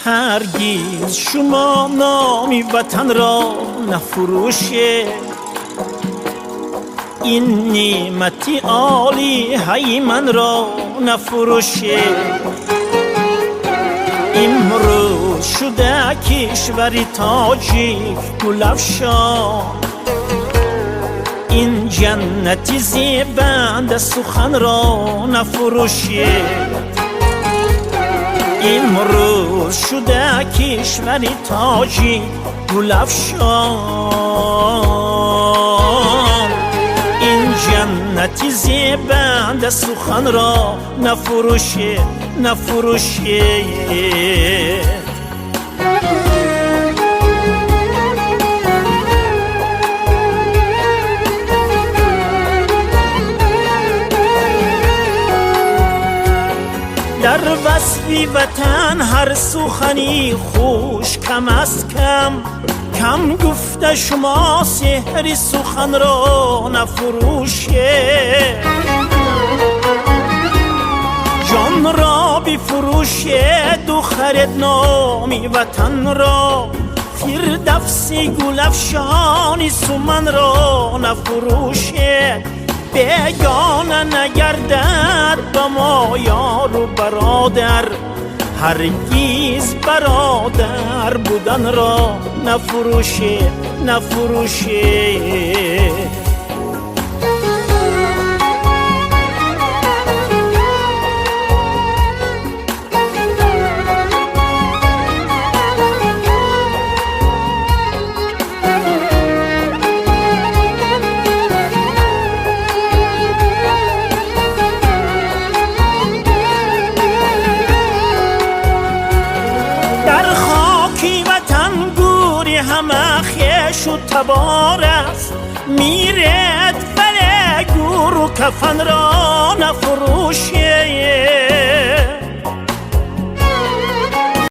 هرگز شما نامی وطن را نفروشه، این نعمتی عالی های من را نفروشه. امروز شده کشوری تاجیک گلفشان، این جنتی زیبند سخن را نفروشه. امروز شده کشوری تاجیک گلفشان، این جنتی زیبند سخن را نفروشه نفروشه. در وصفی وطن هر سخنی خوش کم از کم، کم گفته شما سحری سخن را نفروشه. جان را بفروشه دو خرد نامی وطن را، فردوسی گلفشانی سمن را نفروشه. بیگانه نگردد به ما یار و برادر، هرگز برادر بودن را نفروشه نفروشه. همه خیش و تبار است، میرد بله گور و کفن را نفروشه.